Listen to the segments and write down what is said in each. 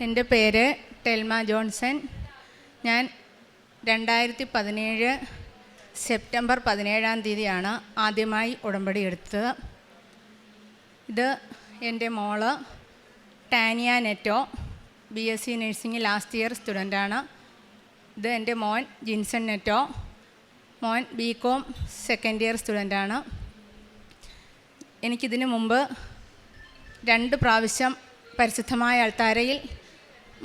എൻ്റെ പേര് Thelma Johnson. ഞാൻ 2017 സെപ്റ്റംബർ 17 ആദ്യമായി ഉടമ്പടി എടുത്തത്. ഇത് എൻ്റെ മോള് Tania Netto, BSc nursing last year സ്റ്റുഡൻ്റാണ്. ഇത് എൻ്റെ മോൻ ജിൻസൺ നെറ്റോ, മോൻ BCom സെക്കൻഡ് ഇയർ സ്റ്റുഡൻ്റാണ്. എനിക്കിതിനു മുമ്പ് 2 പ്രാവശ്യം പരിശുദ്ധമായ അൾത്താരയിൽ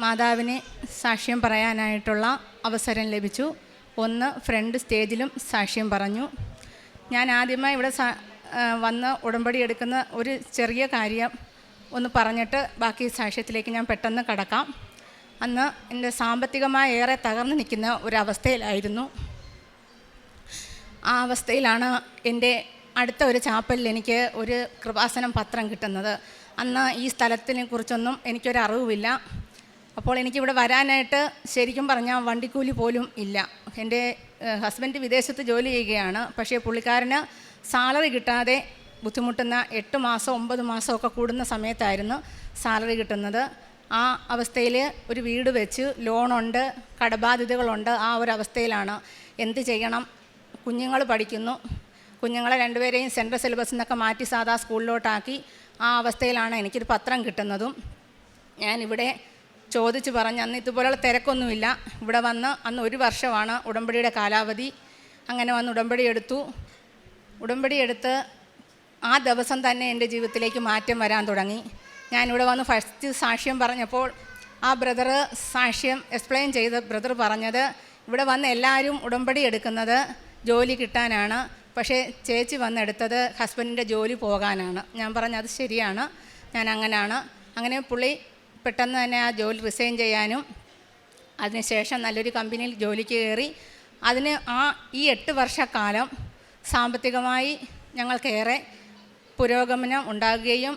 മാതാവിനെ സാക്ഷ്യം പറയാനായിട്ടുള്ള അവസരം ലഭിച്ചു. ഒന്ന് ഫ്രണ്ട് സ്റ്റേജിലും സാക്ഷ്യം പറഞ്ഞു. ഞാൻ ആദ്യമായി ഇവിടെ വന്ന് ഉടമ്പടി എടുക്കുന്ന ഒരു ചെറിയ കാര്യം ഒന്ന് പറഞ്ഞിട്ട് ബാക്കി സാക്ഷ്യത്തിലേക്ക് ഞാൻ പെട്ടെന്ന് കടക്കാം. അന്ന് എൻ്റെ സാമ്പത്തികമായി ഏറെ തകർന്നു നിൽക്കുന്ന ഒരവസ്ഥയിലായിരുന്നു. ആ അവസ്ഥയിലാണ് എൻ്റെ അടുത്ത ഒരു ചാപ്പലിൽ എനിക്ക് ഒരു കൃപാസനം പത്രം കിട്ടുന്നത്. അന്ന് ഈ സ്ഥലത്തിനെ കുറിച്ചൊന്നും എനിക്കൊരറിവില്ല. അപ്പോൾ എനിക്കിവിടെ വരാനായിട്ട് ശരിക്കും പറഞ്ഞാൽ വണ്ടിക്കൂലി പോലും ഇല്ല. എൻ്റെ ഹസ്ബൻഡ് വിദേശത്ത് ജോലി ചെയ്യുകയാണ്. പക്ഷേ പുള്ളിക്കാരന് സാലറി കിട്ടാതെ ബുദ്ധിമുട്ടുന്ന 8 മാസം 9 മാസമൊക്കെ കൂടുന്ന സമയത്തായിരുന്നു സാലറി കിട്ടുന്നത്. ആ അവസ്ഥയിൽ ഒരു വീട് വെച്ച് ലോണുണ്ട്, കടബാധ്യതകളുണ്ട്. ആ ഒരു അവസ്ഥയിലാണ്. എന്ത് ചെയ്യണം? കുഞ്ഞുങ്ങൾ പഠിക്കുന്നു. കുഞ്ഞുങ്ങളെ 2 പേരെയും സെൻട്രൽ സിലബസിൽ നിന്നൊക്കെ മാറ്റി സാധാ സ്കൂളിലോട്ടാക്കി. ആ അവസ്ഥയിലാണ് എനിക്കൊരു പത്രം കിട്ടുന്നതും. ഞാനിവിടെ ചോദിച്ച് പറഞ്ഞ്, അന്ന് ഇതുപോലുള്ള തിരക്കൊന്നുമില്ല. ഇവിടെ വന്ന് അന്ന് 1 വർഷമാണ് ഉടമ്പടിയുടെ കാലാവധി. അങ്ങനെ വന്ന് ഉടമ്പടി എടുത്തു. ഉടമ്പടി എടുത്ത് ആ ദിവസം തന്നെ എൻ്റെ ജീവിതത്തിലേക്ക് മാറ്റം വരാൻ തുടങ്ങി. ഞാനിവിടെ വന്ന് ഫസ്റ്റ് സാക്ഷ്യം പറഞ്ഞപ്പോൾ ആ ബ്രദർ സാക്ഷ്യം എക്സ്പ്ലെയിൻ ചെയ്ത് ബ്രദർ പറഞ്ഞത്, ഇവിടെ വന്ന് എല്ലാവരും ഉടമ്പടി എടുക്കുന്നത് ജോലി കിട്ടാനാണ്, പക്ഷേ ചേച്ചി വന്നെടുത്തത് ഹസ്ബൻഡിൻ്റെ ജോലി പോകാനാണ്. ഞാൻ പറഞ്ഞു അത് ശരിയാണ്, ഞാൻ അങ്ങനെയാണ്. അങ്ങനെ പുള്ളി പെട്ടെന്ന് തന്നെ ആ ജോലി റിസൈൻ ചെയ്യാനും അതിനുശേഷം നല്ലൊരു കമ്പനിയിൽ ജോലിക്ക് കയറി. അതിന് ഈ 8 വർഷക്കാലം സാമ്പത്തികമായി ഞങ്ങൾക്കേറെ പുരോഗമനം ഉണ്ടാകുകയും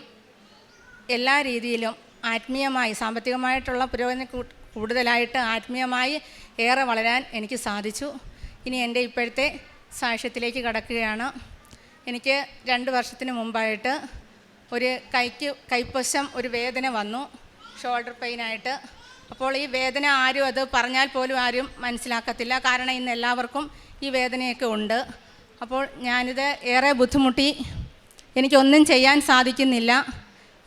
എല്ലാ രീതിയിലും ആത്മീയമായി, സാമ്പത്തികമായിട്ടുള്ള പുരോഗമനം കൂടുതലായിട്ട് ആത്മീയമായി ഏറെ വളരാൻ എനിക്ക് സാധിച്ചു. ഇനി എൻ്റെ ഇപ്പോഴത്തെ സാക്ഷ്യത്തിലേക്ക് കടക്കുകയാണ്. എനിക്ക് 2 വർഷത്തിന് മുമ്പായിട്ട് ഒരു കൈപ്പശം ഒരു വേദന വന്നു, ഷോൾഡർ പെയിനായിട്ട്. അപ്പോൾ ഈ വേദന ആരും അത് പറഞ്ഞാൽ പോലും ആരും മനസ്സിലാക്കത്തില്ല. കാരണം ഇന്ന് എല്ലാവർക്കും ഈ വേദനയൊക്കെ ഉണ്ട്. അപ്പോൾ ഞാനിത് ഏറെ ബുദ്ധിമുട്ടി. എനിക്കൊന്നും ചെയ്യാൻ സാധിക്കുന്നില്ല.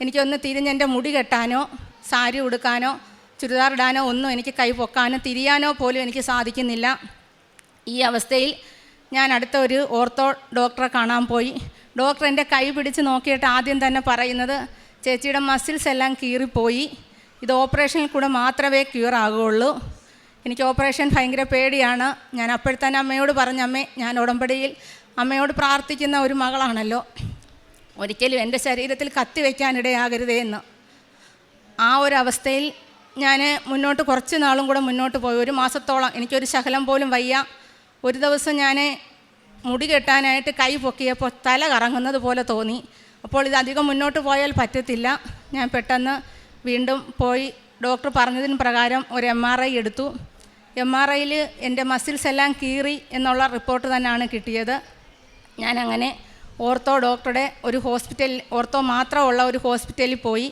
എനിക്കൊന്ന് തിരിഞ്ഞെൻ്റെ മുടി കെട്ടാനോ സാരി ഉടുക്കാനോ ചുരിദാർ ഇടാനോ ഒന്നും എനിക്ക് കൈ പൊക്കാനോ തിരിയാനോ പോലും എനിക്ക് സാധിക്കുന്നില്ല. ഈ അവസ്ഥയിൽ ഞാൻ അടുത്ത ഒരു ഓർത്തോ ഡോക്ടറെ കാണാൻ പോയി. ഡോക്ടർ എൻ്റെ കൈ പിടിച്ച് നോക്കിയിട്ട് ആദ്യം തന്നെ പറയുന്നത്, ചേച്ചിയുടെ മസിൽസ് എല്ലാം കീറിപ്പോയി, ഇത് ഓപ്പറേഷനിൽ കൂടെ മാത്രമേ ക്യൂർ ആകുകയുള്ളൂ. എനിക്ക് ഓപ്പറേഷൻ ഭയങ്കര പേടിയാണ്. ഞാൻ അപ്പോഴത്തന്നെ അമ്മയോട് പറഞ്ഞ, അമ്മേ, ഞാൻ ഉടമ്പടിയിൽ അമ്മയോട് പ്രാർത്ഥിക്കുന്ന ഒരു മകളാണല്ലോ, ഒരിക്കലും എൻ്റെ ശരീരത്തിൽ കത്തി വയ്ക്കാനിടയാകരുതേ എന്ന്. ആ ഒരു അവസ്ഥയിൽ ഞാൻ മുന്നോട്ട് കുറച്ച് നാളും കൂടെ മുന്നോട്ട് പോയി. 1 മാസത്തോളം എനിക്കൊരു ശകലം പോലും വയ്യ. ഒരു ദിവസം ഞാൻ മുടി കെട്ടാനായിട്ട് കൈ പൊക്കിയപ്പോൾ തല കറങ്ങുന്നത് പോലെ തോന്നി. അപ്പോൾ ഇതധികം മുന്നോട്ട് പോയാൽ പറ്റത്തില്ല. ഞാൻ പെട്ടെന്ന് വീണ്ടും പോയി ഡോക്ടർ പറഞ്ഞതിന് പ്രകാരം ഒരു MRI എടുത്തു. MRIയിൽ എൻ്റെ മസിൽസ് എല്ലാം കീറി എന്നുള്ള റിപ്പോർട്ട് തന്നെയാണ് കിട്ടിയത്. ഞാനങ്ങനെ ഓർത്തോ ഡോക്ടറുടെ ഒരു ഹോസ്പിറ്റലിൽ, ഓർത്തോ മാത്രമുള്ള ഒരു ഹോസ്പിറ്റലിൽ പോയി.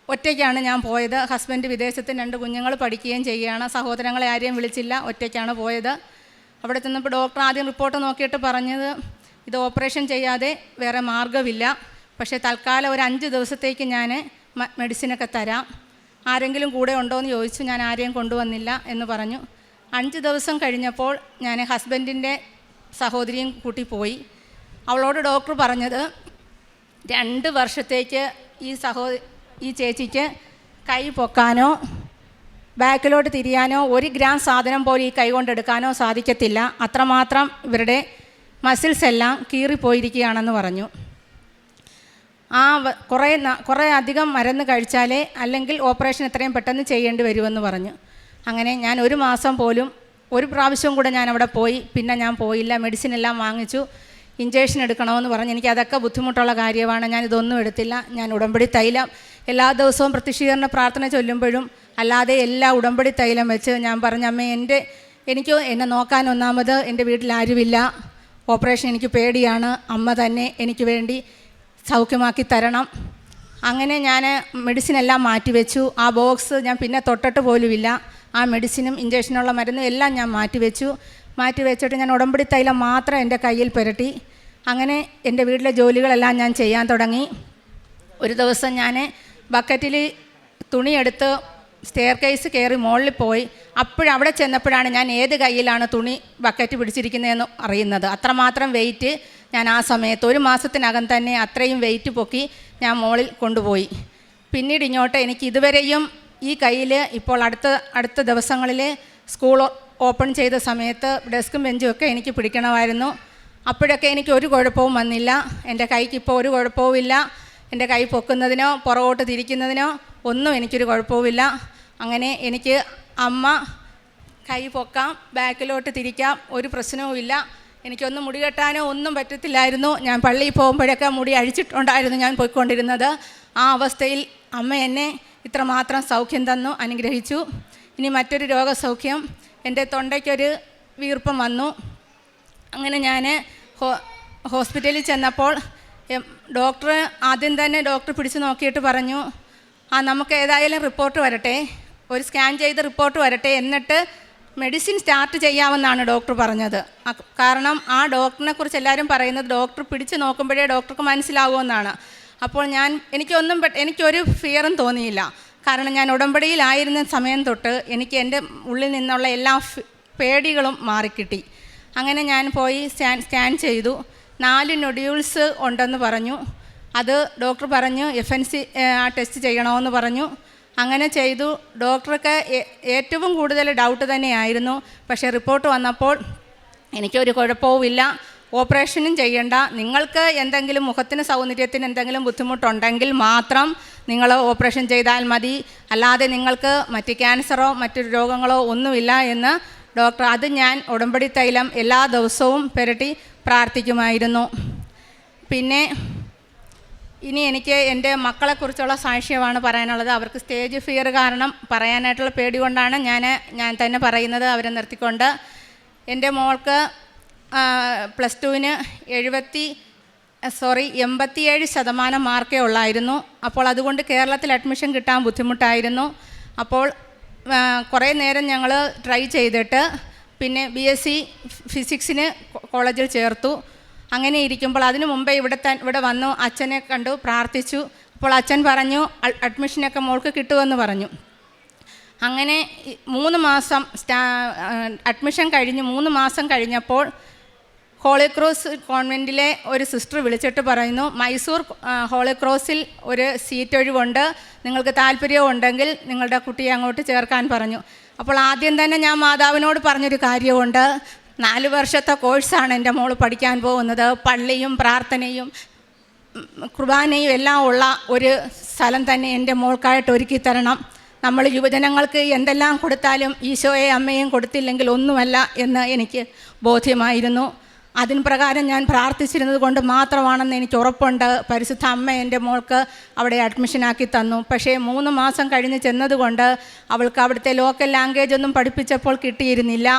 ഒറ്റയ്ക്കാണ് ഞാൻ പോയത്. ഹസ്ബൻഡ് വിദേശത്ത് 2 കുഞ്ഞുങ്ങൾ പഠിക്കുകയും ചെയ്യുകയാണ്. സഹോദരങ്ങളെ ആരെയും വിളിച്ചില്ല, ഒറ്റയ്ക്കാണ് പോയത്. അവിടെ ചെന്നപ്പോൾ ഡോക്ടർ ആദ്യം റിപ്പോർട്ട് നോക്കിയിട്ട് പറഞ്ഞത്, ഇത് ഓപ്പറേഷൻ ചെയ്യാതെ വേറെ മാർഗ്ഗമില്ല, പക്ഷേ തൽക്കാലം ഒരു 5 ദിവസത്തേക്ക് ഞാൻ മെഡിസിനൊക്കെ തരാം, ആരെങ്കിലും കൂടെ ഉണ്ടോ എന്ന് ചോദിച്ചു. ഞാൻ ആരെയും കൊണ്ടുവന്നില്ല എന്ന് പറഞ്ഞു. 5 ദിവസം കഴിഞ്ഞപ്പോൾ ഞാൻ ഹസ്ബൻഡിൻ്റെ സഹോദരിയും കൂട്ടി പോയി. അവളോട് ഡോക്ടർ പറഞ്ഞത്, 2 വർഷത്തേക്ക് ഈ ചേച്ചിക്ക് കൈ പൊക്കാനോ ബാക്കിലോട്ട് തിരിയാനോ 1 ഗ്രാം സാധനം പോലും ഈ കൈ കൊണ്ടെടുക്കാനോ സാധിക്കത്തില്ല, അത്രമാത്രം ഇവരുടെ മസിൽസ് എല്ലാം കീറിപ്പോയിരിക്കുകയാണെന്ന് പറഞ്ഞു. കുറേ അധികം മരുന്ന് കഴിച്ചാലേ, അല്ലെങ്കിൽ ഓപ്പറേഷൻ എത്രയും പെട്ടെന്ന് ചെയ്യേണ്ടി വരുമെന്ന് പറഞ്ഞു. അങ്ങനെ ഞാൻ 1 മാസം പോലും, 1 പ്രാവശ്യം കൂടെ ഞാൻ അവിടെ പോയി. പിന്നെ ഞാൻ പോയില്ല. മെഡിസിൻ എല്ലാം വാങ്ങിച്ചു. ഇഞ്ചക്ഷൻ എടുക്കണമെന്ന് പറഞ്ഞ് എനിക്കതൊക്കെ ബുദ്ധിമുട്ടുള്ള കാര്യമാണ്. ഞാനിതൊന്നും എടുത്തില്ല. ഞാൻ ഉടമ്പടി തൈലം എല്ലാ ദിവസവും പ്രത്യക്ഷീകരണ പ്രാർത്ഥന ചൊല്ലുമ്പോഴും അല്ലാതെ എല്ലാ ഉടമ്പടി തൈലം വെച്ച് ഞാൻ പറഞ്ഞ, അമ്മേ, എനിക്ക് എന്നെ നോക്കാൻ ഒന്നാമത് എൻ്റെ വീട്ടിൽ ആരുമില്ല, ഓപ്പറേഷൻ എനിക്ക് പേടിയാണ്, അമ്മ തന്നെ എനിക്ക് വേണ്ടി സൗഖ്യമാക്കി തരണം. അങ്ങനെ ഞാൻ മെഡിസിൻ എല്ലാം മാറ്റിവെച്ചു. ആ ബോക്സ് ഞാൻ പിന്നെ തൊട്ടിട്ട് പോലുമില്ല. ആ മെഡിസിനും ഇഞ്ചക്ഷനുള്ള മരുന്നും എല്ലാം ഞാൻ മാറ്റിവെച്ചിട്ട് ഞാൻ ഉടമ്പടി തൈലം മാത്രം എൻ്റെ കയ്യിൽ പുരട്ടി. അങ്ങനെ എൻ്റെ വീട്ടിലെ ജോലികളെല്ലാം ഞാൻ ചെയ്യാൻ തുടങ്ങി. ഒരു ദിവസം ഞാൻ ബക്കറ്റിൽ തുണിയെടുത്ത് സ്റ്റെയർ കേസ് കയറി മുകളിൽ പോയി. അവിടെ ചെന്നപ്പോഴാണ് ഞാൻ ഏത് കയ്യിലാണ് തുണി ബക്കറ്റ് പിടിച്ചിരിക്കുന്നതെന്ന് അറിയുന്നത്. അത്രമാത്രം വെയിറ്റ് ഞാൻ ആ സമയത്ത് 1 മാസത്തിനകം തന്നെ അത്രയും വെയിറ്റ് പൊക്കി ഞാൻ മുകളിൽ കൊണ്ടുപോയി. പിന്നീട് ഇങ്ങോട്ട് എനിക്ക് ഇതുവരെയും ഈ കയ്യിൽ ഇപ്പോൾ അടുത്ത ദിവസങ്ങളിൽ സ്കൂൾ ഓപ്പൺ ചെയ്ത സമയത്ത് ഡെസ്കും ബെഞ്ചും ഒക്കെ എനിക്ക് പിടിക്കണമായിരുന്നു. അപ്പോഴൊക്കെ എനിക്ക് ഒരു കുഴപ്പവും വന്നില്ല. എൻ്റെ കൈക്ക് ഇപ്പോൾ ഒരു കുഴപ്പവുമില്ല. എൻ്റെ കൈ പൊക്കുന്നതിനോ പുറകോട്ട് തിരിക്കുന്നതിനോ ഒന്നും എനിക്കൊരു കുഴപ്പവുമില്ല. അങ്ങനെ എനിക്ക് അമ്മ കൈ പൊക്കാം, ബാക്കിലോട്ട് തിരിക്കാം, ഒരു പ്രശ്നവുമില്ല. എനിക്കൊന്നും മുടി കെട്ടാനോ ഒന്നും പറ്റത്തില്ലായിരുന്നു. ഞാൻ പള്ളിയിൽ പോകുമ്പോഴൊക്കെ മുടി അഴിച്ചിട്ടുണ്ടായിരുന്നു ഞാൻ പോയിക്കൊണ്ടിരുന്നത്. ആ അവസ്ഥയിൽ അമ്മ എന്നെ ഇത്രമാത്രം സൗഖ്യം തന്നു, അനുഗ്രഹിച്ചു. ഇനി മറ്റൊരു രോഗസൗഖ്യം, എൻ്റെ തൊണ്ടയ്ക്കൊരു വീർപ്പം വന്നു. അങ്ങനെ ഞാൻ ഹോസ്പിറ്റലിൽ ചെന്നപ്പോൾ ഡോക്ടർ ആദ്യം തന്നെ പിടിച്ച് നോക്കിയിട്ട് പറഞ്ഞു, നമുക്ക് ഏതായാലും റിപ്പോർട്ട് വരട്ടെ, ഒരു സ്കാൻ ചെയ്ത് റിപ്പോർട്ട് വരട്ടെ, എന്നിട്ട് മെഡിസിൻ സ്റ്റാർട്ട് ചെയ്യാമെന്നാണ് ഡോക്ടർ പറഞ്ഞത്. കാരണം ആ ഡോക്ടറിനെ കുറിച്ച് എല്ലാവരും പറയുന്നത് ഡോക്ടർ പിടിച്ച് നോക്കുമ്പോഴേ ഡോക്ടർക്ക് മനസ്സിലാവുമെന്നാണ്. അപ്പോൾ എനിക്കൊരു ഫിയറും തോന്നിയില്ല. കാരണം ഞാൻ ഉടമ്പടിയിലായിരുന്ന സമയം തൊട്ട് എനിക്ക് എൻ്റെ ഉള്ളിൽ നിന്നുള്ള എല്ലാ പേടികളും മാറിക്കിട്ടി. അങ്ങനെ ഞാൻ പോയി സ്കാൻ ചെയ്തു. 4 നൊഡ്യൂൾസ് ഉണ്ടെന്ന് പറഞ്ഞു. അത് ഡോക്ടർ പറഞ്ഞു FNC ടെസ്റ്റ് ചെയ്യണമെന്ന് പറഞ്ഞു. അങ്ങനെ ചെയ്തു. ഡോക്ടർക്ക് ഏറ്റവും കൂടുതൽ ഡൗട്ട് തന്നെയായിരുന്നു. പക്ഷേ റിപ്പോർട്ട് വന്നപ്പോൾ എനിക്കൊരു കുഴപ്പവുമില്ല, ഓപ്പറേഷനും ചെയ്യണ്ട, നിങ്ങൾക്ക് എന്തെങ്കിലും മുഖത്തിന് സൗന്ദര്യത്തിന് എന്തെങ്കിലും ബുദ്ധിമുട്ടുണ്ടെങ്കിൽ മാത്രം നിങ്ങൾ ഓപ്പറേഷൻ ചെയ്താൽ മതി, അല്ലാതെ നിങ്ങൾക്ക് മറ്റ് ക്യാൻസറോ മറ്റൊരു രോഗങ്ങളോ ഒന്നുമില്ല എന്ന് ഡോക്ടർ. അത് ഞാൻ ഉടമ്പടി തൈലം എല്ലാ ദിവസവും പുരട്ടി പ്രാർത്ഥിക്കുമായിരുന്നു. പിന്നെ ഇനി എനിക്ക് എൻ്റെ മക്കളെക്കുറിച്ചുള്ള സാക്ഷ്യമാണ് പറയാനുള്ളത്. അവർക്ക് സ്റ്റേജ് ഫിയർ കാരണം പറയാനായിട്ടുള്ള പേടി കൊണ്ടാണ് ഞാൻ തന്നെ പറയുന്നത്, അവരെ നിർത്തിക്കൊണ്ട്. എൻ്റെ മോൾക്ക് +2-ന് 87% മാർക്കേ ഉള്ളായിരുന്നു. അപ്പോൾ അതുകൊണ്ട് കേരളത്തിൽ അഡ്മിഷൻ കിട്ടാൻ ബുദ്ധിമുട്ടായിരുന്നു. അപ്പോൾ കുറേ നേരം ഞങ്ങൾ ട്രൈ ചെയ്തിട്ട് പിന്നെ BSc ഫിസിക്സിന് കോളേജിൽ ചേർത്തു. അങ്ങനെ ഇരിക്കുമ്പോൾ അതിനു മുമ്പേ ഇവിടെ വന്നു അച്ഛനെ കണ്ടു, പ്രാർത്ഥിച്ചു. അപ്പോൾ അച്ഛൻ പറഞ്ഞു അഡ്മിഷനൊക്കെ മോൾക്ക് കിട്ടുമെന്ന് പറഞ്ഞു. അങ്ങനെ 3 മാസം അഡ്മിഷൻ കഴിഞ്ഞ് 3 മാസം കഴിഞ്ഞപ്പോൾ ഹോളി ക്രോസ് കോൺവെൻറ്റിലെ ഒരു സിസ്റ്റർ വിളിച്ചിട്ട് പറയുന്നു, മൈസൂർ ഹോളി ക്രോസിൽ ഒരു സീറ്റ് ഒഴിവുണ്ട്, നിങ്ങൾക്ക് താല്പര്യമുണ്ടെങ്കിൽ നിങ്ങളുടെ കുട്ടിയെ അങ്ങോട്ട് ചേർക്കാൻ പറഞ്ഞു. അപ്പോൾ ആദ്യം തന്നെ ഞാൻ മാതാവിനോട് പറഞ്ഞൊരു കാര്യമുണ്ട്, 4 വർഷത്തെ കോഴ്സാണ് എൻ്റെ മോൾ പഠിക്കാൻ പോകുന്നത്. പള്ളിയും പ്രാർത്ഥനയും കുർബാനയും എല്ലാം ഉള്ള ഒരു സ്ഥലം തന്നെ എൻ്റെ മോൾക്കായിട്ട് ഒരുക്കി തരണം. നമ്മൾ യുവജനങ്ങൾക്ക് എന്തെല്ലാം കൊടുത്താലും ഈശോയെ അമ്മയും കൊടുത്തില്ലെങ്കിൽ ഒന്നുമല്ല എന്ന് എനിക്ക് ബോധ്യമായിരുന്നു. അതിന് പ്രകാരം ഞാൻ പ്രാർത്ഥിച്ചിരുന്നത് കൊണ്ട് മാത്രമാണെന്ന് എനിക്ക് ഉറപ്പുണ്ട്. പരിശുദ്ധ അമ്മ എൻ്റെ മോൾക്ക് അവിടെ അഡ്മിഷനാക്കി തന്നു. പക്ഷേ 3 മാസം കഴിഞ്ഞ് ചെന്നതുകൊണ്ട് അവൾക്ക് അവിടുത്തെ ലോക്കൽ ലാംഗ്വേജ് ഒന്നും പഠിപ്പിച്ചപ്പോൾ കിട്ടിയിരുന്നില്ല.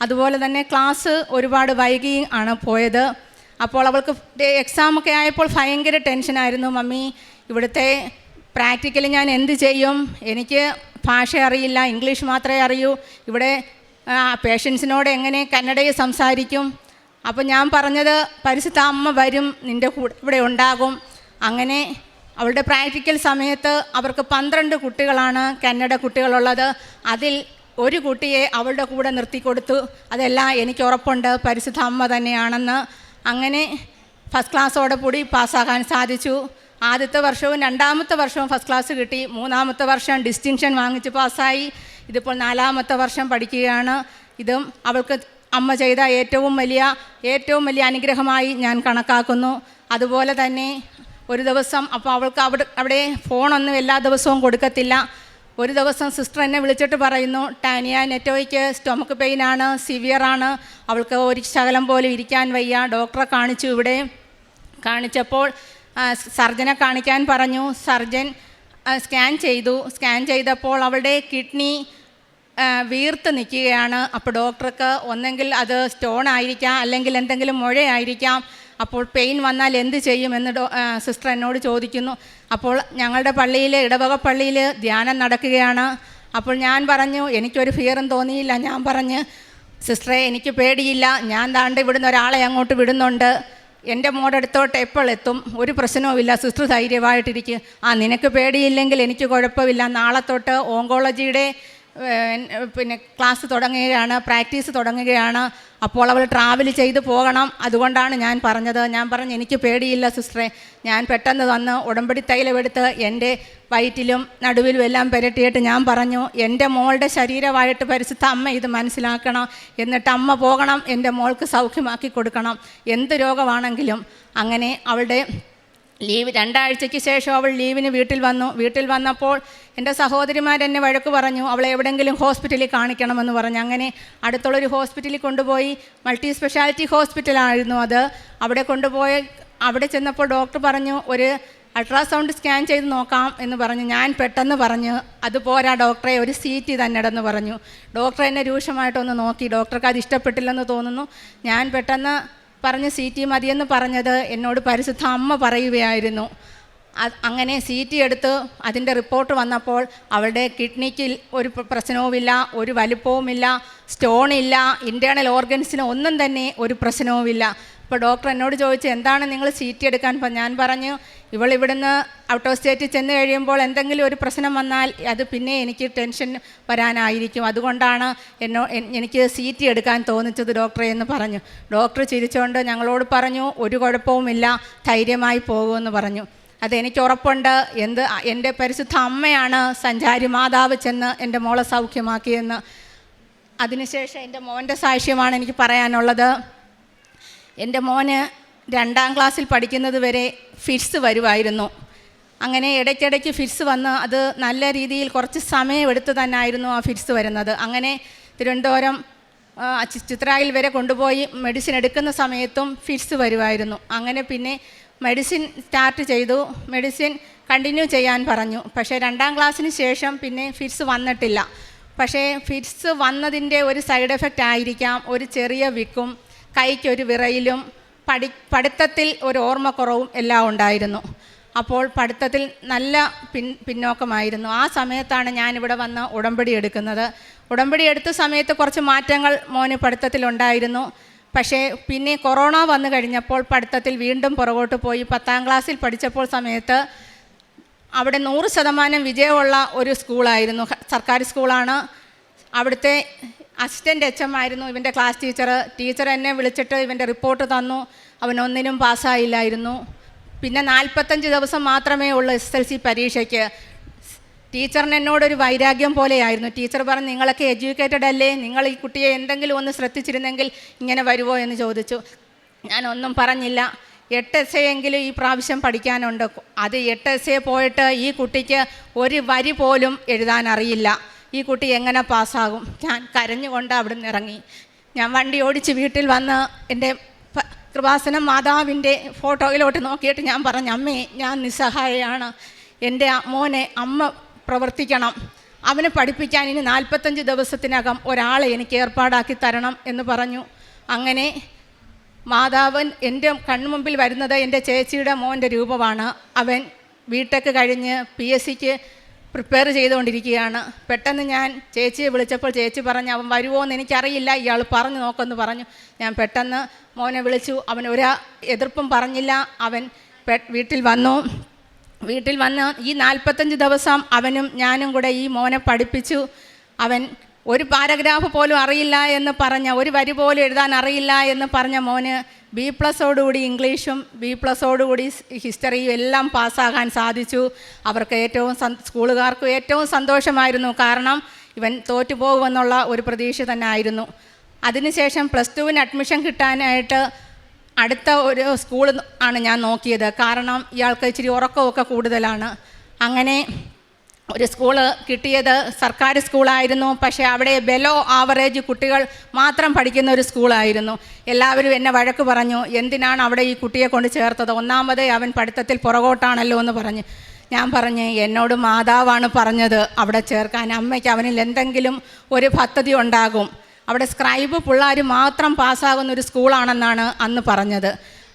അതുപോലെ തന്നെ ക്ലാസ് ഒരുപാട് വൈകി ആണ് പോയത്. അപ്പോൾ അവൾക്ക് എക്സാമൊക്കെ ആയപ്പോൾ ഭയങ്കര ടെൻഷനായിരുന്നു. മമ്മി, ഇവിടുത്തെ പ്രാക്ടിക്കലി ഞാൻ എന്ത് ചെയ്യും? എനിക്ക് ഭാഷ അറിയില്ല, ഇംഗ്ലീഷ് മാത്രമേ അറിയൂ. ഇവിടെ പേഷ്യൻസിനോട് എങ്ങനെ കന്നഡയിൽ സംസാരിക്കും? അപ്പോൾ ഞാൻ പറഞ്ഞത്, പരിശുദ്ധ അമ്മ വരും, നിൻ്റെ കൂടെ ഇവിടെ ഉണ്ടാകും. അങ്ങനെ അവളുടെ പ്രാക്ടിക്കൽ സമയത്ത് അവർക്ക് 12 കുട്ടികളാണ് കന്നഡ കുട്ടികളുള്ളത്. അതിൽ ഒരു കുട്ടിയെ അവളുടെ കൂടെ നിർത്തിക്കൊടുത്തു. അതെല്ലാം എനിക്ക് ഉറപ്പുണ്ട് പരിശുദ്ധ അമ്മ തന്നെയാണെന്ന്. അങ്ങനെ ഫസ്റ്റ് ക്ലാസ്സോടെ കൂടി പാസ്സാകാൻ സാധിച്ചു. ആദ്യത്തെ വർഷവും 2ാമത്തെ വർഷവും ഫസ്റ്റ് ക്ലാസ് കിട്ടി. 3ാമത്തെ വർഷം ഡിസ്റ്റിങ്ഷൻ വാങ്ങിച്ച് പാസ്സായി. ഇതിപ്പോൾ 4ാമത്തെ വർഷം പഠിക്കുകയാണ്. ഇതും അവൾക്ക് അമ്മ ചെയ്ത ഏറ്റവും വലിയ അനുഗ്രഹമായി ഞാൻ കണക്കാക്കുന്നു. അതുപോലെ തന്നെ ഒരു ദിവസം അപ്പോൾ അവൾക്ക് അവിടെ ഫോണൊന്നും എല്ലാ ദിവസവും കൊടുക്കത്തില്ല. ഒരു ദിവസം സിസ്റ്റർ എന്നെ വിളിച്ചിട്ട് പറയുന്നു, ടാനിയ, നെറ്റോയ്ക്ക് സ്റ്റൊമക്ക് പെയിനാണ്, സിവിയറാണ്, അവൾക്ക് ഒരു ശകലം പോലും ഇരിക്കാൻ വയ്യ, ഡോക്ടറെ കാണിച്ചു. ഇവിടെ കാണിച്ചപ്പോൾ സർജനെ കാണിക്കാൻ പറഞ്ഞു. സർജൻ സ്കാൻ ചെയ്തു. സ്കാൻ ചെയ്തപ്പോൾ അവളുടെ കിഡ്നി വീർത്ത് നിൽക്കുകയാണ്. അപ്പോൾ ഡോക്ടർക്ക് ഒന്നെങ്കിൽ അത് സ്റ്റോൺ ആയിരിക്കാം, അല്ലെങ്കിൽ എന്തെങ്കിലും മുഴയായിരിക്കാം. അപ്പോൾ പെയിൻ വന്നാൽ എന്ത് ചെയ്യുമെന്ന് സിസ്റ്റർ എന്നോട് ചോദിക്കുന്നു. അപ്പോൾ ഞങ്ങളുടെ പള്ളിയിൽ, ഇടവക പള്ളിയിൽ ധ്യാനം നടക്കുകയാണ്. അപ്പോൾ ഞാൻ പറഞ്ഞു, എനിക്കൊരു ഫിയറും തോന്നിയില്ല. ഞാൻ പറഞ്ഞ്, സിസ്റ്ററെ എനിക്ക് പേടിയില്ല, ഞാൻ താണ്ട് ഇവിടുന്ന് ഒരാളെ അങ്ങോട്ട് വിടുന്നുണ്ട്, എൻ്റെ മോടെ അടുത്തോട്ട് എപ്പോൾ എത്തും, ഒരു പ്രശ്നവുമില്ല, സിസ്റ്റർ ധൈര്യമായിട്ടിരിക്കും. നിനക്ക് പേടിയില്ലെങ്കിൽ എനിക്ക് കുഴപ്പമില്ല, നാളെ തൊട്ട് ഓങ്കോളജിയുടെ ക്ലാസ് തുടങ്ങുകയാണ്, പ്രാക്ടീസ് തുടങ്ങുകയാണ്. അപ്പോൾ അവൾ ട്രാവൽ ചെയ്ത് പോകണം. അതുകൊണ്ടാണ് ഞാൻ പറഞ്ഞത്. ഞാൻ പറഞ്ഞു, എനിക്ക് പേടിയില്ല സിസ്റ്ററെ. ഞാൻ പെട്ടെന്ന് വന്ന് ഉടമ്പടി തൈലമെടുത്ത് എൻ്റെ വയറ്റിലും നടുവിലും എല്ലാം പുരട്ടിയിട്ട് ഞാൻ പറഞ്ഞു, എൻ്റെ മോളുടെ ശരീരമായിട്ട് പരിശുദ്ധ അമ്മ ഇത് മനസ്സിലാക്കണം, എന്നിട്ട് അമ്മ പോകണം, എൻ്റെ മോൾക്ക് സൗഖ്യമാക്കി കൊടുക്കണം, എന്ത് രോഗമാണെങ്കിലും. അങ്ങനെ അവളുടെ ലീവ് 2 ആഴ്ചയ്ക്ക് ശേഷം അവൾ ലീവിന് വീട്ടിൽ വന്നു. വീട്ടിൽ വന്നപ്പോൾ എൻ്റെ സഹോദരിമാരെന്നെ വഴക്ക് പറഞ്ഞു, അവളെ എവിടെയെങ്കിലും ഹോസ്പിറ്റലിൽ കാണിക്കണമെന്ന് പറഞ്ഞു. അങ്ങനെ അടുത്തുള്ളൊരു ഹോസ്പിറ്റലിൽ കൊണ്ടുപോയി. മൾട്ടി സ്പെഷ്യാലിറ്റി ഹോസ്പിറ്റലായിരുന്നു അത്. അവിടെ കൊണ്ടുപോയി അവിടെ ചെന്നപ്പോൾ ഡോക്ടർ പറഞ്ഞു, ഒരു അൾട്രാസൗണ്ട് സ്കാൻ ചെയ്ത് നോക്കാം എന്ന് പറഞ്ഞു. ഞാൻ പെട്ടെന്ന് പറഞ്ഞു, അത് പോരാ ഡോക്ടറെ, ഒരു CT തന്നെ ഇടെന്ന് പറഞ്ഞു. ഡോക്ടർ എന്നെ രൂക്ഷമായിട്ടൊന്ന് നോക്കി. ഡോക്ടർക്ക് അത് ഇഷ്ടപ്പെട്ടില്ലെന്ന് തോന്നുന്നു. ഞാൻ പെട്ടെന്ന് പറഞ്ഞ് CT മതിയെന്ന് പറഞ്ഞത് എന്നോട് പരിശുദ്ധ അമ്മ പറയുകയായിരുന്നു. അങ്ങനെ CT എടുത്ത് അതിൻ്റെ റിപ്പോർട്ട് വന്നപ്പോൾ അവളുടെ കിഡ്നിക്ക് ഒരു പ്രശ്നവുമില്ല, ഒരു വലിപ്പവുമില്ല, സ്റ്റോണില്ല, ഇൻറ്റേർണൽ ഓർഗൻസിന് ഒന്നും തന്നെ ഒരു പ്രശ്നവുമില്ല. അപ്പോൾ ഡോക്ടർ എന്നോട് ചോദിച്ചു, എന്താണ് നിങ്ങൾ CT എടുക്കാൻ? ഞാൻ പറഞ്ഞു, ഇവിടുന്ന് ഔട്ട് ഓഫ് സ്റ്റേറ്റ് ചെന്ന് കഴിയുമ്പോൾ എന്തെങ്കിലും ഒരു പ്രശ്നം വന്നാൽ അത് പിന്നെ എനിക്ക് ടെൻഷൻ വരാനായിരിക്കും, അതുകൊണ്ടാണ് എനിക്ക് CT എടുക്കാൻ തോന്നിച്ചത് ഡോക്ടറെ എന്ന് പറഞ്ഞു. ഡോക്ടർ ചിരിച്ചുകൊണ്ട് ഞങ്ങളോട് പറഞ്ഞു, ഒരു കുഴപ്പവുമില്ല, ധൈര്യമായി പോകുമെന്ന് പറഞ്ഞു. അതെനിക്ക് ഉറപ്പുണ്ട്. എൻ്റെ പരിശുദ്ധ അമ്മയാണ് സഞ്ചാരി മാതാവ് ചെന്ന് എൻ്റെ മോളെ സൗഖ്യമാക്കിയെന്ന്. അതിനുശേഷം എൻ്റെ മോൻ്റെ സാക്ഷ്യമാണ് എനിക്ക് പറയാനുള്ളത്. എൻ്റെ മോന് 2ാം ക്ലാസ്സിൽ പഠിക്കുന്നത് വരെ ഫിറ്റ്സ് വരുമായിരുന്നു. അങ്ങനെ ഇടയ്ക്കിടയ്ക്ക് ഫിറ്റ്സ് വന്ന് അത് നല്ല രീതിയിൽ കുറച്ച് സമയമെടുത്ത് തന്നെയായിരുന്നു ആ ഫിറ്റ്സ് വരുന്നത്. അങ്ങനെ തിരുവനന്തപുരം ചിത്രായിൽ വരെ കൊണ്ടുപോയി മെഡിസിൻ എടുക്കുന്ന സമയത്തും ഫിറ്റ്സ് വരുമായിരുന്നു. അങ്ങനെ പിന്നെ മെഡിസിൻ സ്റ്റാർട്ട് ചെയ്തു. മെഡിസിൻ കണ്ടിന്യൂ ചെയ്യാൻ പറഞ്ഞു. പക്ഷേ 2ാം ക്ലാസ്സിന് ശേഷം പിന്നെ ഫിറ്റ്സ് വന്നിട്ടില്ല. പക്ഷേ ഫിറ്റ്സ് വന്നതിൻ്റെ ഒരു സൈഡ് എഫക്റ്റ് ആയിരിക്കാം ഒരു ചെറിയ വിക്കും, കൈക്കൊരു വിറയിലും, പഠിത്തത്തിൽ ഒരു ഓർമ്മക്കുറവും എല്ലാം ഉണ്ടായിരുന്നു. അപ്പോൾ പഠിത്തത്തിൽ നല്ല പിന്നോക്കമായിരുന്നു. ആ സമയത്താണ് ഞാനിവിടെ വന്ന് ഉടമ്പടി എടുക്കുന്നത്. ഉടമ്പടി എടുത്ത സമയത്ത് കുറച്ച് മാറ്റങ്ങൾ മോന് പഠിത്തത്തിലുണ്ടായിരുന്നു. പക്ഷേ പിന്നെ കൊറോണ വന്നു കഴിഞ്ഞപ്പോൾ പഠിത്തത്തിൽ വീണ്ടും പുറകോട്ട് പോയി. 10ാം ക്ലാസ്സിൽ പഠിച്ചപ്പോൾ സമയത്ത് അവിടെ 100% വിജയമുള്ള ഒരു സ്കൂളായിരുന്നു, സർക്കാർ സ്കൂളാണ്. അവിടുത്തെ അസിസ്റ്റൻ്റ് HM ആയിരുന്നു ഇവൻ്റെ ക്ലാസ് ടീച്ചർ എന്നെ വിളിച്ചിട്ട് ഇവൻ്റെ റിപ്പോർട്ട് തന്നു. അവനൊന്നിനും പാസ്സായില്ലായിരുന്നു. പിന്നെ 45 ദിവസം മാത്രമേ ഉള്ളൂ SSLC പരീക്ഷയ്ക്ക്. ടീച്ചറിന് എന്നോടൊരു വൈരാഗ്യം പോലെയായിരുന്നു. ടീച്ചർ പറഞ്ഞു, നിങ്ങളൊക്കെ എഡ്യൂക്കേറ്റഡ് അല്ലേ, നിങ്ങൾ ഈ കുട്ടിയെ എന്തെങ്കിലും ഒന്ന് ശ്രദ്ധിച്ചിരുന്നെങ്കിൽ ഇങ്ങനെ വരുമോ എന്ന് ചോദിച്ചു. ഞാനൊന്നും പറഞ്ഞില്ല. 8 essay എങ്കിലും ഈ പ്രാവശ്യം പഠിക്കാനുണ്ട്. അത് 8 essay പോയിട്ട് ഈ കുട്ടിക്ക് ഒരു വരി പോലും എഴുതാൻ അറിയില്ല. ഈ കുട്ടി എങ്ങനെ പാസ്സാകും? ഞാൻ കരഞ്ഞുകൊണ്ട് അവിടെ നിന്ന് ഇറങ്ങി. ഞാൻ വണ്ടി ഓടിച്ച് വീട്ടിൽ വന്ന് എൻ്റെ കൃപാസനം മാതാവിൻ്റെ ഫോട്ടോയിലോട്ട് നോക്കിയിട്ട് ഞാൻ പറഞ്ഞു, അമ്മേ, ഞാൻ നിസ്സഹായയാണ്, എൻ്റെ മോനെ അമ്മ പ്രവർത്തിക്കണം, അവനെ പഠിപ്പിക്കാൻ ഇനി 45 ദിവസത്തിനകം ഒരാളെ എനിക്ക് ഏർപ്പാടാക്കി തരണം എന്ന് പറഞ്ഞു. അങ്ങനെ മാതാവൻ എൻ്റെ കൺമുമ്പിൽ വരുന്നത് എൻ്റെ ചേച്ചിയുടെ മോൻ്റെ രൂപമാണ്. അവൻ ബിടെക് കഴിഞ്ഞ് PSCക്ക് പ്രിപ്പയർ ചെയ്തുകൊണ്ടിരിക്കുകയാണ്. പെട്ടെന്ന് ഞാൻ ചേച്ചിയെ വിളിച്ചപ്പോൾ ചേച്ചി പറഞ്ഞു, അവൻ വരുമോ എന്ന് എനിക്കറിയില്ല, ഇയാൾ പറഞ്ഞു നോക്കുമെന്ന് പറഞ്ഞു. ഞാൻ പെട്ടെന്ന് മോനെ വിളിച്ചു. അവൻ ഒരു എതിർപ്പും പറഞ്ഞില്ല. അവൻ വീട്ടിൽ വന്നു. വീട്ടിൽ വന്ന് ഈ 45 ദിവസം അവനും ഞാനും കൂടെ ഈ മോനെ പഠിപ്പിച്ചു. അവൻ ഒരു പാരഗ്രാഫ് പോലും അറിയില്ല എന്ന് പറഞ്ഞ, ഒരു വരി പോലും എഴുതാൻ അറിയില്ല എന്ന് പറഞ്ഞ മോന് B+ഓടുകൂടി ഇംഗ്ലീഷും B+ഓടുകൂടി ഹിസ്റ്ററിയും എല്ലാം പാസ്സാകാൻ സാധിച്ചു. അവർക്ക് സ്കൂളുകാർക്ക് ഏറ്റവും സന്തോഷമായിരുന്നു. കാരണം ഇവൻ തോറ്റുപോകുമെന്നുള്ള ഒരു പ്രതീക്ഷ തന്നെ ആയിരുന്നു. അതിനുശേഷം +2 അഡ്മിഷൻ കിട്ടാനായിട്ട് അടുത്ത ഒരു സ്കൂൾ ആണ് ഞാൻ നോക്കിയത്. കാരണം ഇയാൾക്ക് ഇച്ചിരി ഉറക്കമൊക്കെ കൂടുതലാണ്. അങ്ങനെ ഒരു സ്കൂള് കിട്ടിയത് സർക്കാർ സ്കൂളായിരുന്നു. പക്ഷേ അവിടെ ബെലോ ആവറേജ് കുട്ടികൾ മാത്രം പഠിക്കുന്ന ഒരു സ്കൂളായിരുന്നു. എല്ലാവരും എന്നെ വഴക്ക് പറഞ്ഞു, എന്തിനാണ് അവിടെ ഈ കുട്ടിയെ കൊണ്ട് ചേർത്തത്, ഒന്നാമതേ അവൻ പഠിത്തത്തിൽ പുറകോട്ടാണല്ലോ എന്ന് പറഞ്ഞു. ഞാൻ പറഞ്ഞ് എന്നോട് മാതാവാണ് പറഞ്ഞത് അവിടെ ചേർക്കാൻ, അമ്മയ്ക്ക് അവനിൽ എന്തെങ്കിലും ഒരു പദ്ധതി ഉണ്ടാകും, അവിടെ സ്ക്രൈബ് പിള്ളേർ മാത്രം പാസ്സാകുന്ന ഒരു സ്കൂളാണെന്നാണ് അന്ന് പറഞ്ഞത്.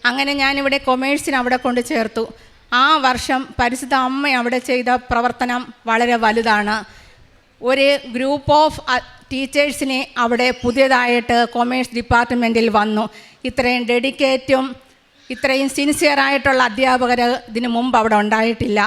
അങ്ങനെ ഞാനിവിടെ കൊമേഴ്സിന് അവിടെ കൊണ്ട് ചേർത്തു. ആ വർഷം പരിശുദ്ധ അമ്മ അവിടെ ചെയ്ത പ്രവർത്തനം വളരെ വലുതാണ്. ഒരു ഗ്രൂപ്പ് ഓഫ് ടീച്ചേഴ്സിനെ അവിടെ പുതിയതായിട്ട് കൊമേഴ്സ് ഡിപ്പാർട്ട്മെൻറ്റിൽ വന്നു. ഇത്രയും ഡെഡിക്കേറ്റും ഇത്രയും സിൻസിയറായിട്ടുള്ള അധ്യാപകർ ഇതിനു മുമ്പ് അവിടെ ഉണ്ടായിട്ടില്ല.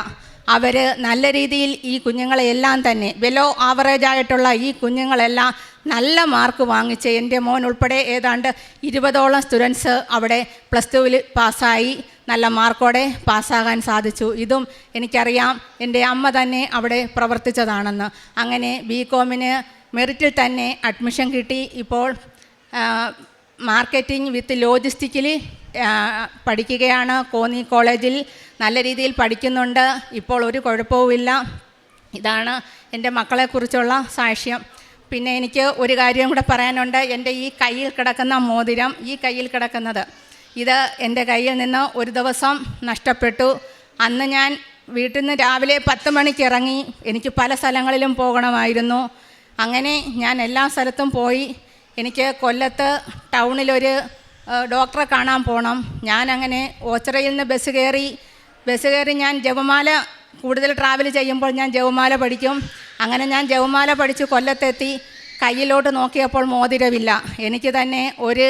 അവർ നല്ല രീതിയിൽ ഈ കുഞ്ഞുങ്ങളെല്ലാം തന്നെ ബിലോ ആവറേജ് ആയിട്ടുള്ള ഈ കുഞ്ഞുങ്ങളെല്ലാം നല്ല മാർക്ക് വാങ്ങിച്ച്, എൻ്റെ മോൻ ഉൾപ്പെടെ ഏതാണ്ട് 20ഓളം സ്റ്റുഡൻസ് അവിടെ +2 പാസ്സായി നല്ല മാർക്കോടെ പാസ്സാകാൻ സാധിച്ചു. ഇതും എനിക്കറിയാം, എൻ്റെ അമ്മ തന്നെ അവിടെ പ്രവർത്തിച്ചതാണെന്ന്. അങ്ങനെ ബികോമിന് മെറിറ്റിൽ തന്നെ അഡ്മിഷൻ കിട്ടി. ഇപ്പോൾ മാർക്കറ്റിംഗ് വിത്ത് ലോജിസ്റ്റിക്കിൽ പഠിക്കുകയാണ്. കോന്നി കോളേജിൽ നല്ല രീതിയിൽ പഠിക്കുന്നുണ്ട്. ഇപ്പോൾ ഒരു കുഴപ്പവുമില്ല. ഇതാണ് എൻ്റെ മക്കളെക്കുറിച്ചുള്ള സാക്ഷ്യം. പിന്നെ എനിക്ക് ഒരു കാര്യം കൂടെ പറയാനുണ്ട്. എൻ്റെ ഈ കയ്യിൽ കിടക്കുന്ന മോതിരം, ഈ കയ്യിൽ കിടക്കുന്നത്, ഇത് എൻ്റെ കയ്യിൽ നിന്ന് ഒരു ദിവസം നഷ്ടപ്പെട്ടു. അന്ന് ഞാൻ വീട്ടിൽ നിന്ന് രാവിലെ 10 മണിക്ക് ഇറങ്ങി. എനിക്ക് പല സ്ഥലങ്ങളിലും പോകണമായിരുന്നു. അങ്ങനെ ഞാൻ എല്ലാ സ്ഥലത്തും പോയി. എനിക്ക് കൊല്ലത്ത് ടൗണിലൊരു ഡോക്ടറെ കാണാൻ പോകണം. ഞാനങ്ങനെ ഓച്ചിറയിൽ നിന്ന് ബസ് കയറി ഞാൻ ജപമാല, കൂടുതൽ ട്രാവൽ ചെയ്യുമ്പോൾ ഞാൻ ജപമാല പഠിക്കും. അങ്ങനെ ഞാൻ ജപമാല പഠിച്ച് കൊല്ലത്തെത്തി. കയ്യിലോട്ട് നോക്കിയപ്പോൾ മോതിരമില്ല. എനിക്ക് തന്നെ ഒരു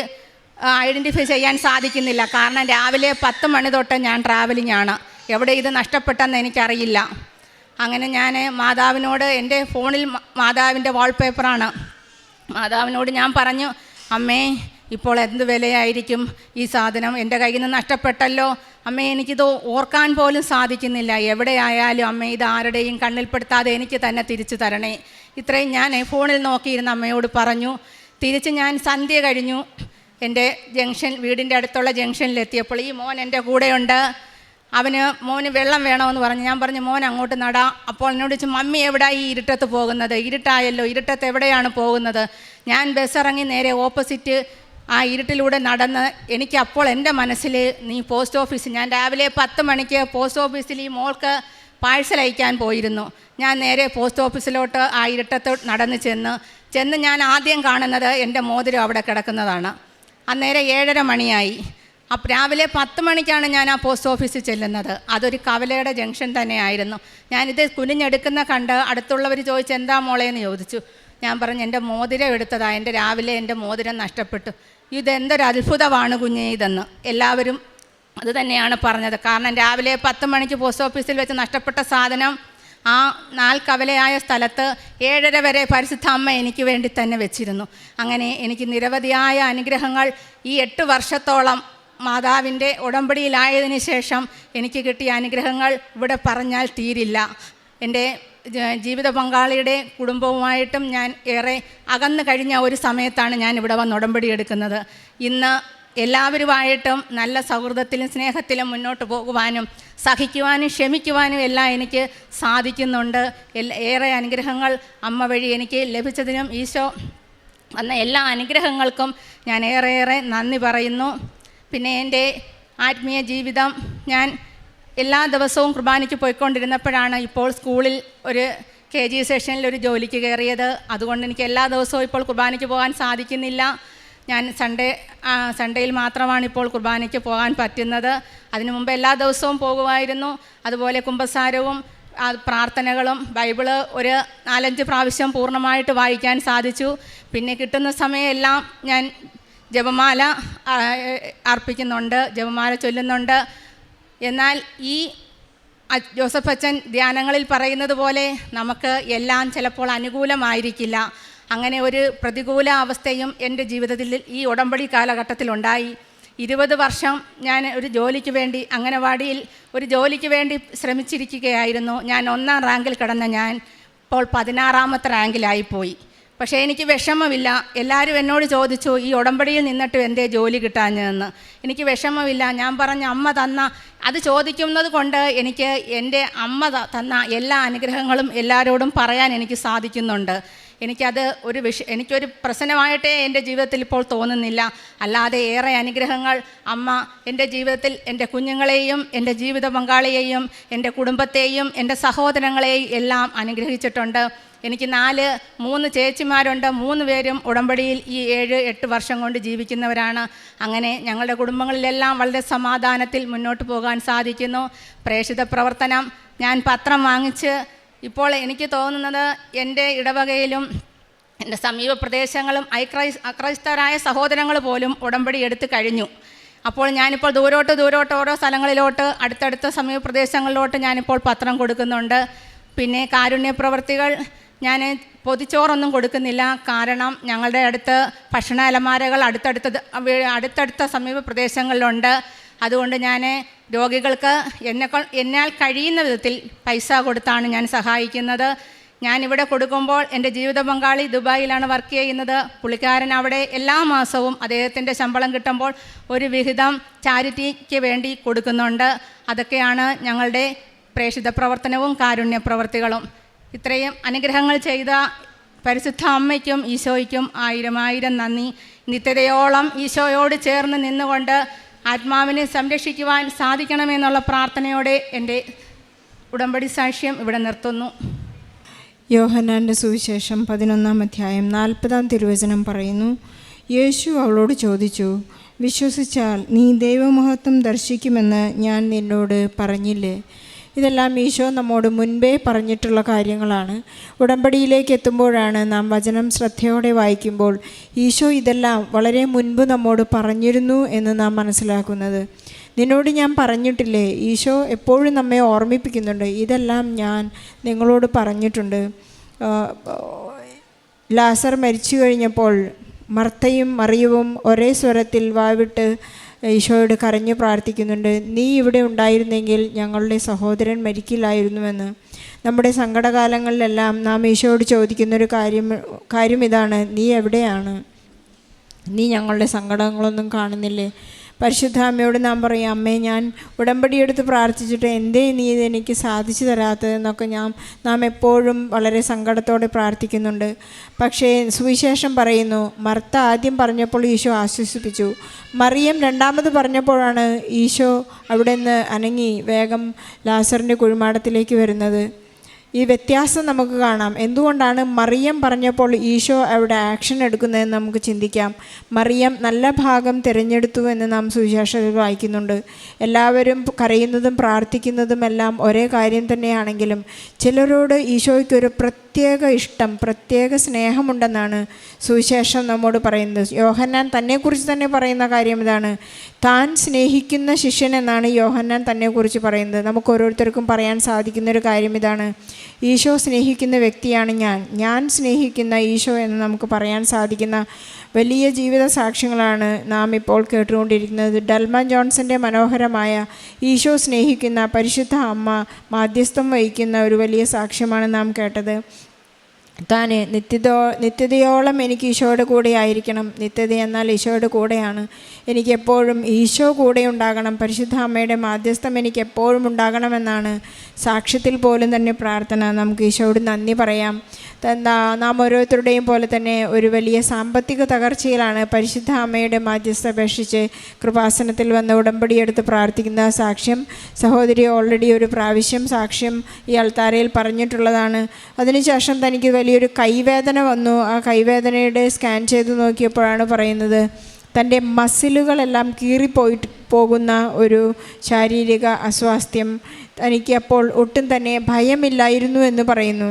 ഐഡൻറ്റിഫൈ ചെയ്യാൻ സാധിക്കുന്നില്ല. കാരണം രാവിലെ 10 മണി തൊട്ട് ഞാൻ ട്രാവലിംഗ് ആണ്. എവിടെ ഇത് നഷ്ടപ്പെട്ടെന്ന് എനിക്കറിയില്ല. അങ്ങനെ ഞാൻ മാതാവിനോട്, എൻ്റെ ഫോണിൽ മാതാവിൻ്റെ വാൾപേപ്പറാണ്, മാതാവിനോട് ഞാൻ പറഞ്ഞു, അമ്മേ ഇപ്പോൾ എന്ത് വിലയായിരിക്കും ഈ സാധനം, എൻ്റെ കയ്യിൽ നിന്ന് നഷ്ടപ്പെട്ടല്ലോ അമ്മേ, എനിക്കിത് ഓർക്കാൻ പോലും സാധിക്കുന്നില്ല. എവിടെയായാലും അമ്മേ ഇത് ആരുടെയും കണ്ണിൽപ്പെടുത്താതെ എനിക്ക് തന്നെ തിരിച്ചു തരണേ. ഇത്രയും ഞാൻ ഫോണിൽ നോക്കിയിരുന്ന അമ്മയോട് പറഞ്ഞു. തിരിച്ച് ഞാൻ സന്ധ്യ കഴിഞ്ഞു എൻ്റെ വീടിൻ്റെ അടുത്തുള്ള ജംഗ്ഷനിലെത്തിയപ്പോൾ ഈ മോൻ എൻ്റെ കൂടെയുണ്ട്. മോന് വെള്ളം വേണമെന്ന് പറഞ്ഞു. ഞാൻ പറഞ്ഞു മോൻ അങ്ങോട്ട് നടാ. അപ്പോൾ എന്നോട് ചോദിച്ചു, മമ്മി എവിടെയാണ് ഈ ഇരുട്ടത്ത് പോകുന്നത്? ഇരുട്ടായല്ലോ, ഇരുട്ടത്ത് എവിടെയാണ് പോകുന്നത്? ഞാൻ ബസ് ഇറങ്ങി നേരെ ഓപ്പോസിറ്റ് ആ ഇരുട്ടിലൂടെ നടന്ന്, എനിക്ക് അപ്പോൾ എൻ്റെ മനസ്സിൽ നീ പോസ്റ്റ് ഓഫീസ്, ഞാൻ രാവിലെ 10 മണിക്ക് പോസ്റ്റ് ഓഫീസിൽ ഈ മോൾക്ക് പാഴ്സൽ അയക്കാൻ പോയിരുന്നു. ഞാൻ നേരെ പോസ്റ്റ് ഓഫീസിലോട്ട് ആ ഇരുട്ടത്ത് നടന്ന് ചെന്ന് ഞാൻ ആദ്യം കാണുന്നത് എൻ്റെ മോതിരം അവിടെ കിടക്കുന്നതാണ്. അന്നേരം 7:30 മണിയായി. അപ്പോൾ രാവിലെ 10 മണിക്കാണ് ഞാൻ ആ പോസ്റ്റ് ഓഫീസിൽ ചെല്ലുന്നത്. അതൊരു കവലയുടെ ജംഗ്ഷൻ തന്നെയായിരുന്നു. ഞാനിത് കുനിഞ്ഞെടുക്കുന്ന കണ്ട് അടുത്തുള്ളവർ ചോദിച്ചു, എന്താ മോളേന്ന് ചോദിച്ചു. ഞാൻ പറഞ്ഞു, എൻ്റെ മോതിരം എടുത്തതാണ്, രാവിലെ എൻ്റെ മോതിരം നഷ്ടപ്പെട്ടു. ഇതെന്തൊരു അത്ഭുതമാണ് കുഞ്ഞേ ഇതെന്ന്. എല്ലാവരും അത് തന്നെയാണ് പറഞ്ഞത്. കാരണം രാവിലെ 10 മണിക്ക് പോസ്റ്റ് ഓഫീസിൽ വെച്ച് നഷ്ടപ്പെട്ട സാധനം ആ 4 കവലയായ സ്ഥലത്ത് 7:30 വരെ പരിശുദ്ധ അമ്മ എനിക്ക് വേണ്ടി തന്നെ വെച്ചിരുന്നു. അങ്ങനെ എനിക്ക് നിരവധിയായ അനുഗ്രഹങ്ങൾ ഈ 8 വർഷത്തോളം മാതാവിൻ്റെ ഉടമ്പടിയിലായതിനു ശേഷം എനിക്ക് കിട്ടിയ അനുഗ്രഹങ്ങൾ ഇവിടെ പറഞ്ഞാൽ തീരില്ല. എൻ്റെ ജീവിത പങ്കാളിയുടെ കുടുംബവുമായിട്ടും ഞാൻ ഏറെ അകന്നു കഴിഞ്ഞ ഒരു സമയത്താണ് ഞാൻ ഇവിടെ വന്ന് ഉടമ്പടി എടുക്കുന്നത്. ഇന്ന് എല്ലാവരുമായിട്ടും നല്ല സൗഹൃദത്തിലും സ്നേഹത്തിലും മുന്നോട്ട് പോകുവാനും സഹിക്കുവാനും ക്ഷമിക്കുവാനും എല്ലാം എനിക്ക് സാധിക്കുന്നുണ്ട്. ഏറെ അനുഗ്രഹങ്ങൾ അമ്മ വഴി എനിക്ക് ലഭിച്ചതിനും ഈശോ വന്ന എല്ലാ അനുഗ്രഹങ്ങൾക്കും ഞാൻ ഏറെ നന്ദി പറയുന്നു. പിന്നെ എൻ്റെ ആത്മീയ ജീവിതം, ഞാൻ എല്ലാ ദിവസവും കുർബാനയ്ക്ക് പോയിക്കൊണ്ടിരുന്നപ്പോഴാണ് ഇപ്പോൾ സ്കൂളിൽ ഒരു KG സെഷനിൽ ഒരു ജോലിക്ക് കയറിയത്. അതുകൊണ്ട് എനിക്ക് എല്ലാ ദിവസവും ഇപ്പോൾ കുർബാനയ്ക്ക് പോകാൻ സാധിക്കുന്നില്ല. ഞാൻ സൺഡേയിൽ മാത്രമാണ് ഇപ്പോൾ കുർബാനയ്ക്ക് പോകാൻ പറ്റുന്നത്. അതിനു മുമ്പ് എല്ലാ ദിവസവും പോകുമായിരുന്നു. അതുപോലെ കുമ്പസാരവും പ്രാർത്ഥനകളും ബൈബിള് ഒരു 4-5 പ്രാവശ്യം പൂർണ്ണമായിട്ട് വായിക്കാൻ സാധിച്ചു. പിന്നെ കിട്ടുന്ന സമയമെല്ലാം ഞാൻ ജപമാല അർപ്പിക്കുന്നുണ്ട്, ജപമാല ചൊല്ലുന്നുണ്ട്. എന്നാൽ ഈ ജോസഫ് അച്ഛൻ ധ്യാനങ്ങളിൽ പറയുന്നത് പോലെ നമുക്ക് എല്ലാം ചിലപ്പോൾ അനുകൂലമായിരിക്കില്ല. അങ്ങനെ ഒരു പ്രതികൂല അവസ്ഥയും എൻ്റെ ജീവിതത്തിൽ ഈ ഉടമ്പടി കാലഘട്ടത്തിലുണ്ടായി. 20 വർഷം ഞാൻ ഒരു ജോലിക്ക് വേണ്ടി അംഗനവാടിയിൽ ഒരു ജോലിക്ക് വേണ്ടി ശ്രമിച്ചിരിക്കുകയായിരുന്നു. ഞാൻ 1-ാം റാങ്കിൽ കിടന്ന ഞാൻ ഇപ്പോൾ 16-ാമത്തെ റാങ്കിലായിപ്പോയി. പക്ഷേ എനിക്ക് വിഷമമില്ല. എല്ലാവരും എന്നോട് ചോദിച്ചു, ഈ ഉടമ്പടിയിൽ നിന്നിട്ട് എന്തേ ജോലി കിട്ടാഞ്ഞതെന്ന്. എനിക്ക് വിഷമമില്ല. ഞാൻ പറഞ്ഞ അമ്മ തന്ന, അത് ചോദിക്കുന്നത് കൊണ്ട് എനിക്ക് എൻ്റെ അമ്മ തന്ന എല്ലാ അനുഗ്രഹങ്ങളും എല്ലാവരോടും പറയാൻ എനിക്ക് സാധിക്കുന്നുണ്ട്. എനിക്കത് എനിക്കൊരു പ്രശ്നമായിട്ടേ എൻ്റെ ജീവിതത്തിൽ ഇപ്പോൾ തോന്നുന്നില്ല. അല്ലാതെ ഏറെ അനുഗ്രഹങ്ങൾ അമ്മ എൻ്റെ ജീവിതത്തിൽ എൻ്റെ കുഞ്ഞുങ്ങളെയും എൻ്റെ ജീവിത പങ്കാളിയെയും എൻ്റെ കുടുംബത്തെയും എൻ്റെ സഹോദരങ്ങളെയും എല്ലാം അനുഗ്രഹിച്ചിട്ടുണ്ട്. എനിക്ക് 3 ചേച്ചിമാരുണ്ട്. 3 പേരും ഉടമ്പടിയിൽ ഈ 7-8 വർഷം കൊണ്ട് ജീവിക്കുന്നവരാണ്. അങ്ങനെ ഞങ്ങളുടെ കുടുംബങ്ങളിലെല്ലാം വളരെ സമാധാനത്തിൽ മുന്നോട്ട് പോകാൻ സാധിക്കുന്നു. പ്രേക്ഷിത പ്രവർത്തനം ഞാൻ പത്രം വാങ്ങിച്ച് ഇപ്പോൾ എനിക്ക് തോന്നുന്നത് എൻ്റെ ഇടവകയിലും എൻ്റെ സമീപ പ്രദേശങ്ങളും അക്രൈസ്തവരായ സഹോദരങ്ങൾ പോലും ഉടമ്പടി എടുത്ത് കഴിഞ്ഞു. അപ്പോൾ ഞാനിപ്പോൾ ദൂരോട്ട് ഓരോ സ്ഥലങ്ങളിലോട്ട് അടുത്തടുത്ത സമീപ പ്രദേശങ്ങളിലോട്ട് ഞാനിപ്പോൾ പത്രം കൊടുക്കുന്നുണ്ട്. പിന്നെ കാരുണ്യ പ്രവർത്തികൾ ഞാൻ പൊതിച്ചോറൊന്നും കൊടുക്കുന്നില്ല. കാരണം ഞങ്ങളുടെ അടുത്ത് ഭക്ഷണ അലമാരകൾ അടുത്തടുത്ത സമീപ പ്രദേശങ്ങളിലുണ്ട്. അതുകൊണ്ട് ഞാൻ രോഗികൾക്ക് എന്നാൽ കഴിയുന്ന വിധത്തിൽ പൈസ കൊടുത്താണ് ഞാൻ സഹായിക്കുന്നത്. ഞാനിവിടെ കൊടുക്കുമ്പോൾ എൻ്റെ ജീവിത പങ്കാളി ദുബായിലാണ് വർക്ക് ചെയ്യുന്നത്. പുള്ളിക്കാരൻ അവിടെ എല്ലാ മാസവും അദ്ദേഹത്തിൻ്റെ ശമ്പളം കിട്ടുമ്പോൾ ഒരു വിഹിതം ചാരിറ്റിക്ക് വേണ്ടി കൊടുക്കുന്നുണ്ട്. അതൊക്കെയാണ് ഞങ്ങളുടെ പ്രേക്ഷിത പ്രവർത്തനവും കാരുണ്യ പ്രവർത്തികളും. ഇത്രയും അനുഗ്രഹങ്ങൾ ചെയ്ത പരിശുദ്ധ അമ്മയ്ക്കും ഈശോയ്ക്കും 1000 നന്ദി. നിത്യതയോളം ഈശോയോട് ചേർന്ന് നിന്നുകൊണ്ട് ആത്മാവിനെ സംരക്ഷിക്കുവാൻ സാധിക്കണമെന്നുള്ള പ്രാർത്ഥനയോടെ എൻ്റെ ഉടമ്പടി സാക്ഷ്യം ഇവിടെ നിർത്തുന്നു. യോഹന്നാൻ്റെ സുവിശേഷം 11-ാം അധ്യായം 40-ാം തിരുവചനം പറയുന്നു, യേശു അവളോട് ചോദിച്ചു, വിശ്വസിച്ചാൽ നീ ദൈവമഹത്വം ദർശിക്കുമെന്ന് ഞാൻ നിന്നോട് പറഞ്ഞില്ലേ? ഇതെല്ലാം ഈശോ നമ്മോട് മുൻപേ പറഞ്ഞിട്ടുള്ള കാര്യങ്ങളാണ്. ഉടമ്പടിയിലേക്ക് എത്തുമ്പോഴാണ് നാം വചനം ശ്രദ്ധയോടെ വായിക്കുമ്പോൾ ഈശോ ഇതെല്ലാം വളരെ മുൻപ് നമ്മോട് പറഞ്ഞിരുന്നു എന്ന് നാം മനസ്സിലാക്കുന്നത്. നിന്നോട് ഞാൻ പറഞ്ഞിട്ടില്ലേ? ഈശോ എപ്പോഴും നമ്മെ ഓർമ്മിപ്പിക്കുന്നുണ്ട്, ഇതെല്ലാം ഞാൻ നിങ്ങളോട് പറഞ്ഞിട്ടുണ്ട്. ലാസർ മരിച്ചു കഴിഞ്ഞപ്പോൾ മർത്തയും മറിയവും ഒരേ സ്വരത്തിൽ വാവിട്ട് ഈശോയോട് കരഞ്ഞു പ്രാർത്ഥിക്കുന്നുണ്ട്, നീ ഇവിടെ ഉണ്ടായിരുന്നെങ്കിൽ ഞങ്ങളുടെ സഹോദരൻ മരിക്കില്ലായിരുന്നുവെന്ന്. നമ്മുടെ സങ്കടകാലങ്ങളിലെല്ലാം നാം ഈശോയോട് ചോദിക്കുന്നൊരു കാര്യം ഇതാണ്, നീ എവിടെയാണ്? നീ ഞങ്ങളുടെ സങ്കടങ്ങളൊന്നും കാണുന്നില്ലേ? പരിശുദ്ധ അമ്മയോട് നാം പറയും, അമ്മേ, ഞാൻ ഉടമ്പടിയെടുത്ത് പ്രാർത്ഥിച്ചിട്ട് എന്തേ നീ ഇതെനിക്ക് സാധിച്ചു തരാത്തതെന്നൊക്കെ നാം എപ്പോഴും വളരെ സങ്കടത്തോടെ പ്രാർത്ഥിക്കുന്നുണ്ട്. പക്ഷേ സുവിശേഷം പറയുന്നു, മർത്ത ആദ്യം പറഞ്ഞപ്പോൾ ഈശോ ആശ്വസിപ്പിച്ചു. മറിയം രണ്ടാമത് പറഞ്ഞപ്പോഴാണ് ഈശോ അവിടെ നിന്ന് അനങ്ങി വേഗം ലാസറിൻ്റെ കുഴിമാടത്തിലേക്ക് വരുന്നത്. ഈ വ്യത്യാസം നമുക്ക് കാണാം. എന്തുകൊണ്ടാണ് മറിയം പറഞ്ഞപ്പോൾ ഈശോ അവിടെ ആക്ഷൻ എടുക്കുന്നതെന്ന് നമുക്ക് ചിന്തിക്കാം. മറിയം നല്ല ഭാഗം തിരഞ്ഞെടുത്തു എന്ന് നാം സുവിശേഷത്തിൽ വായിക്കുന്നുണ്ട്. എല്ലാവരും കരയുന്നതും പ്രാർത്ഥിക്കുന്നതുമെല്ലാം ഒരേ കാര്യം തന്നെയാണെങ്കിലും ചിലരോട് ഈശോയ്ക്കൊരു പ്രത്യേക ഇഷ്ടം, പ്രത്യേക സ്നേഹമുണ്ടെന്നാണ് സുവിശേഷം നമ്മോട് പറയുന്നത്. യോഹന്നാൻ തന്നെക്കുറിച്ച് തന്നെ പറയുന്ന കാര്യം ഇതാണ്, താൻ സ്നേഹിക്കുന്ന ശിഷ്യൻ എന്നാണ് യോഹന്നാൻ തന്നെക്കുറിച്ച് പറയുന്നത്. നമുക്ക് ഓരോരുത്തർക്കും പറയാൻ സാധിക്കുന്നൊരു കാര്യം ഇതാണ്, ഈശോ സ്നേഹിക്കുന്ന വ്യക്തിയാണ് ഞാൻ സ്നേഹിക്കുന്ന ഈശോ എന്ന് നമുക്ക് പറയാൻ സാധിക്കുന്ന വലിയ ജീവിത സാക്ഷ്യങ്ങളാണ് നാം ഇപ്പോൾ കേട്ടുകൊണ്ടിരിക്കുന്നത്. ഡൽമ ജോൺസൻ്റെ മനോഹരമായ ഈശോ സ്നേഹിക്കുന്ന പരിശുദ്ധ അമ്മ മാധ്യസ്ഥം വഹിക്കുന്ന ഒരു വലിയ സാക്ഷ്യമാണ് നാം കേട്ടത്. താൻ നിത്യതയോളം എനിക്ക് ഈശോയുടെ കൂടെ ആയിരിക്കണം. നിത്യത എന്നാൽ ഈശോയുടെ കൂടെയാണ്. എനിക്കെപ്പോഴും ഈശോ കൂടെ ഉണ്ടാകണം, പരിശുദ്ധ അമ്മയുടെ മാധ്യസ്ഥം എനിക്ക് എപ്പോഴും ഉണ്ടാകണമെന്നാണ് സാക്ഷ്യത്തിൽ പോലും തന്നെ പ്രാർത്ഥന. നമുക്ക് ഈശോയോട് നന്ദി പറയാം. നാം ഓരോരുത്തരുടെയും പോലെ തന്നെ ഒരു വലിയ സാമ്പത്തിക തകർച്ചയിലാണ് പരിശുദ്ധ അമ്മയുടെ മാധ്യസ്ഥ അപേക്ഷിച്ച് കൃപാസനത്തിൽ വന്ന് ഉടമ്പടിയെടുത്ത് പ്രാർത്ഥിക്കുന്ന സാക്ഷ്യം സഹോദരി ഓൾറെഡി ഒരു പ്രാവശ്യം സാക്ഷ്യം ഈ അൾത്താരയിൽ പറഞ്ഞിട്ടുള്ളതാണ്. അതിനുശേഷം തനിക്ക് വലിയൊരു കൈവേദന വന്നു. ആ കൈവേദനയുടെ സ്കാൻ ചെയ്ത് നോക്കിയപ്പോഴാണ് പറയുന്നത്, തൻ്റെ മസിലുകളെല്ലാം പോകുന്ന ഒരു ശാരീരിക അസ്വാസ്ഥ്യം. തനിക്ക് അപ്പോൾ ഒട്ടും തന്നെ ഭയമില്ലായിരുന്നു എന്ന് പറയുന്നു.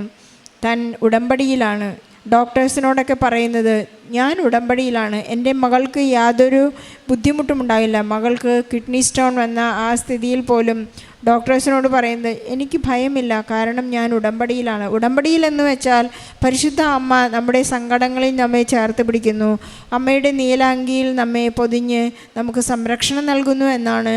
താൻ ഉടമ്പടിയിലാണ്. ഡോക്ടേഴ്സിനോടൊക്കെ പറയുന്നത്, ഞാൻ ഉടമ്പടിയിലാണ്, എൻ്റെ മകൾക്ക് യാതൊരു ബുദ്ധിമുട്ടും ഉണ്ടായില്ല. മകൾക്ക് കിഡ്നി സ്റ്റോൺ വന്ന ആ സ്ഥിതിയിൽ പോലും ഡോക്ടേഴ്സിനോട് പറയുന്നത്, എനിക്ക് ഭയമില്ല, കാരണം ഞാൻ ഉടമ്പടിയിലാണ്. ഉടമ്പടിയിലെന്ന് വെച്ചാൽ പരിശുദ്ധ അമ്മ നമ്മുടെ സങ്കടങ്ങളിൽ നമ്മെ ചേർത്ത് പിടിക്കുന്നു, അമ്മയുടെ നീലാങ്കിയിൽ നമ്മെ പൊതിഞ്ഞ് നമുക്ക് സംരക്ഷണം നൽകുന്നു എന്നാണ്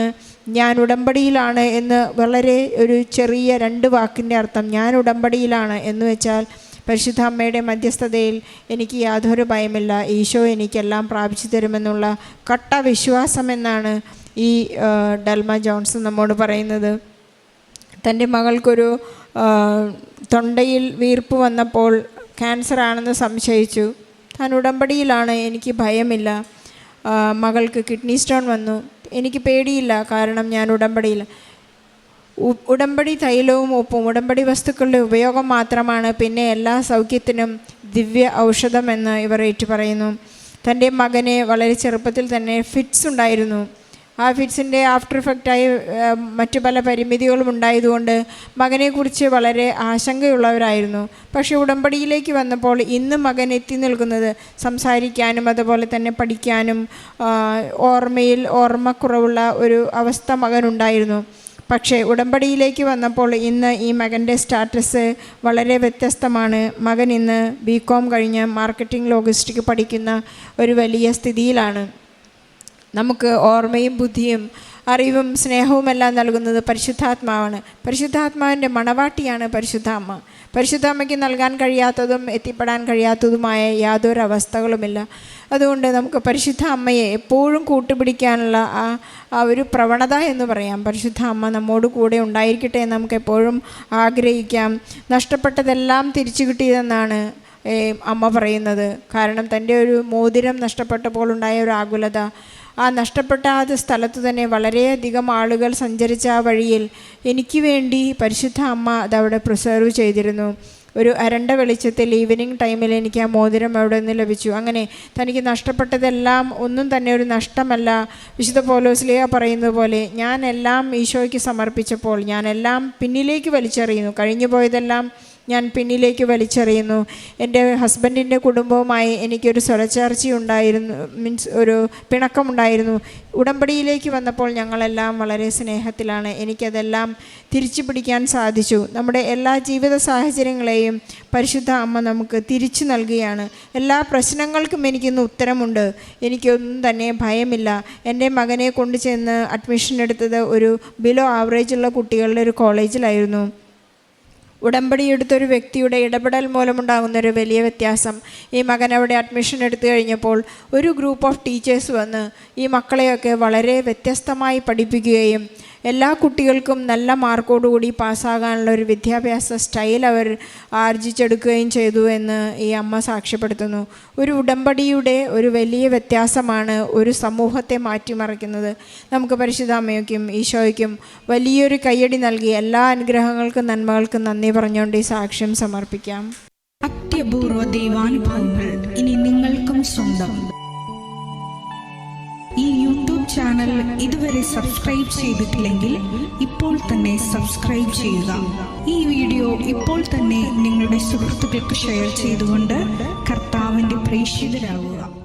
ഞാൻ ഉടമ്പടിയിലാണ് എന്ന്. വളരെ ഒരു ചെറിയ 2 വാക്കിൻ്റെ അർത്ഥം. ഞാൻ ഉടമ്പടിയിലാണ് എന്ന് വെച്ചാൽ പരിശുദ്ധ അമ്മയുടെ മധ്യസ്ഥതയിൽ എനിക്ക് യാതൊരു ഭയമില്ല, ഈശോ എനിക്കെല്ലാം പ്രാപിച്ചു തരുമെന്നുള്ള കട്ട വിശ്വാസമെന്നാണ് ഈ ഡൽമ ജോൺസൺ നമ്മോട് പറയുന്നത്. തൻ്റെ മകൾക്കൊരു തൊണ്ടയിൽ വീർപ്പ് വന്നപ്പോൾ ക്യാൻസർ ആണെന്ന് സംശയിച്ചു. താൻ ഉടമ്പടിയിലാണ്, എനിക്ക് ഭയമില്ല. മകൾക്ക് കിഡ്നി സ്റ്റോൺ വന്നു, എനിക്ക് പേടിയില്ല, കാരണം ഞാൻ ഉടമ്പടിയിൽ. ഉടമ്പടി തൈലവും ഉപ്പും ഉടമ്പടി വസ്തുക്കളുടെ ഉപയോഗം മാത്രമാണ് പിന്നെ എല്ലാ സൗഖ്യത്തിനും ദിവ്യ ഔഷധമെന്ന് ഇവർ ഏറ്റുപറയുന്നു. തൻ്റെ മകന് വളരെ ചെറുപ്പത്തിൽ തന്നെ ഫിറ്റ്സ് ഉണ്ടായിരുന്നു. ആ ഫിറ്റ്സിൻ്റെ ആഫ്റ്റർ ഇഫക്റ്റായി മറ്റു പല പരിമിതികളും ഉണ്ടായതുകൊണ്ട് മകനെക്കുറിച്ച് വളരെ ആശങ്കയുള്ളവരായിരുന്നു. പക്ഷേ ഉടമ്പടിയിലേക്ക് വന്നപ്പോൾ ഇന്ന് മകൻ എത്തി നിൽക്കുന്നത് സംസാരിക്കാനും അതുപോലെ തന്നെ പഠിക്കാനും ഓർമ്മക്കുറവുള്ള ഒരു അവസ്ഥ മകനുണ്ടായിരുന്നു. പക്ഷേ ഉടമ്പടിയിലേക്ക് വന്നപ്പോൾ ഇന്ന് ഈ മകൻ്റെ സ്റ്റാറ്റസ് വളരെ വ്യത്യസ്തമാണ്. മകൻ ഇന്ന് BCom കഴിഞ്ഞ് മാർക്കറ്റിംഗ് ലോജിസ്റ്റിക് പഠിക്കുന്ന ഒരു വലിയ സ്ഥിതിയിലാണ്. നമുക്ക് ഓർമ്മയും ബുദ്ധിയും അറിവും സ്നേഹവും എല്ലാം നൽകുന്നത് പരിശുദ്ധാത്മാവാണ്. പരിശുദ്ധാത്മാവിൻ്റെ മണവാട്ടിയാണ് പരിശുദ്ധ അമ്മ. പരിശുദ്ധ അമ്മയ്ക്ക് നൽകാൻ കഴിയാത്തതും എത്തിപ്പെടാൻ കഴിയാത്തതുമായ യാതൊരു അവസ്ഥകളുമില്ല. അതുകൊണ്ട് നമുക്ക് പരിശുദ്ധ അമ്മയെ എപ്പോഴും കൂട്ടുപിടിക്കാനുള്ള ആ ഒരു പ്രവണത എന്ന് പറയാം. പരിശുദ്ധ അമ്മ നമ്മോട് കൂടെ ഉണ്ടായിരിക്കട്ടെ എന്ന് നമുക്ക് എപ്പോഴും ആഗ്രഹിക്കാം. നഷ്ടപ്പെട്ടതെല്ലാം തിരിച്ചു കിട്ടിയതെന്നാണ് അമ്മ പറയുന്നത്. കാരണം തൻ്റെ ഒരു മോതിരം നഷ്ടപ്പെട്ടപ്പോൾ ഉണ്ടായ ഒരു ആകുലത, ആ നഷ്ടപ്പെട്ട ആ സ്ഥലത്ത് തന്നെ വളരെയധികം ആളുകൾ സഞ്ചരിച്ച ആ വഴിയിൽ എനിക്ക് വേണ്ടി പരിശുദ്ധ അമ്മ അതവിടെ പ്രിസർവ് ചെയ്തിരുന്നു. ഒരു അരണ്ട വെളിച്ചത്തിൽ ഈവനിങ് ടൈമിൽ എനിക്ക് ആ മോതിരം അവിടെ നിന്ന് ലഭിച്ചു. അങ്ങനെ തനിക്ക് നഷ്ടപ്പെട്ടതെല്ലാം ഒന്നും തന്നെ ഒരു നഷ്ടമല്ല. വിശുദ്ധ പൗലോസ്ലീഹ പറയുന്നത് പോലെ ഞാനെല്ലാം ഈശോയ്ക്ക് സമർപ്പിച്ചപ്പോൾ ഞാനെല്ലാം പിന്നിലേക്ക് വലിച്ചെറിയുന്നു, കഴിഞ്ഞു പോയതെല്ലാം ഞാൻ പിന്നിലേക്ക് വലിച്ചെറിയുന്നു. എൻ്റെ ഹസ്ബൻഡിൻ്റെ കുടുംബവുമായി എനിക്കൊരു സ്വരച്ചേർച്ചയുണ്ടായിരുന്നു, ഒരു പിണക്കമുണ്ടായിരുന്നു. ഉടമ്പടിയിലേക്ക് വന്നപ്പോൾ ഞങ്ങളെല്ലാം വളരെ സ്നേഹത്തിലാണ്. എനിക്കതെല്ലാം തിരിച്ചു പിടിക്കാൻ സാധിച്ചു. നമ്മുടെ എല്ലാ ജീവിത സാഹചര്യങ്ങളെയും പരിശുദ്ധ അമ്മ നമുക്ക് തിരിച്ചു നൽകുകയാണ്. എല്ലാ പ്രശ്നങ്ങൾക്കും എനിക്കിന്ന് ഉത്തരമുണ്ട്. എനിക്കൊന്നും തന്നെ ഭയമില്ല. എൻ്റെ മകനെ കൊണ്ടുചെന്ന് അഡ്മിഷൻ എടുത്തത് ഒരു ബിലോ ആവറേജുള്ള കുട്ടികളുടെ ഒരു കോളേജിലായിരുന്നു. ഉടമ്പടി എടുത്തൊരു വ്യക്തിയുടെ ഇടപെടൽ മൂലമുണ്ടാകുന്നൊരു വലിയ വ്യത്യാസം. ഈ മകൻ അവിടെ അഡ്മിഷൻ എടുത്തു കഴിഞ്ഞപ്പോൾ ഒരു ഗ്രൂപ്പ് ഓഫ് ടീച്ചേഴ്സ് വന്ന് ഈ മക്കളെയൊക്കെ വളരെ വ്യത്യസ്തമായി പഠിപ്പിക്കുകയും എല്ലാ കുട്ടികൾക്കും നല്ല മാർക്കോടുകൂടി പാസ്സാകാനുള്ള ഒരു വിദ്യാഭ്യാസ സ്റ്റൈൽ അവർ ആർജിച്ചെടുക്കുകയും ചെയ്തു എന്ന് ഈ അമ്മ സാക്ഷ്യപ്പെടുത്തുന്നു. ഒരു ഉടമ്പടിയുടെ ഒരു വലിയ വ്യത്യാസമാണ് ഒരു സമൂഹത്തെ മാറ്റിമറിക്കുന്നത്. നമുക്ക് പരിശുദ്ധ അമ്മയ്ക്കും ഈശോയ്ക്കും വലിയൊരു കയ്യടി നൽകി എല്ലാ അനുഗ്രഹങ്ങൾക്കും നന്മകൾക്കും നന്ദി പറഞ്ഞുകൊണ്ട് ഈ സാക്ഷ്യം സമർപ്പിക്കാം. അത്യപൂർവ ദൈവാനുഭവങ്ങൾ ഇനി നിങ്ങൾക്കും സ്വന്തം. ഈ യൂട്യൂബ് ചാനൽ ഇതുവരെ സബ്സ്ക്രൈബ് ചെയ്തിട്ടില്ലെങ്കിൽ ഇപ്പോൾ തന്നെ സബ്സ്ക്രൈബ് ചെയ്യുക. ഈ വീഡിയോ ഇപ്പോൾ തന്നെ നിങ്ങളുടെ സുഹൃത്തുക്കൾക്ക് ഷെയർ ചെയ്തുകൊണ്ട് കർത്താവിൻ്റെ പ്രേക്ഷിതരാകുക.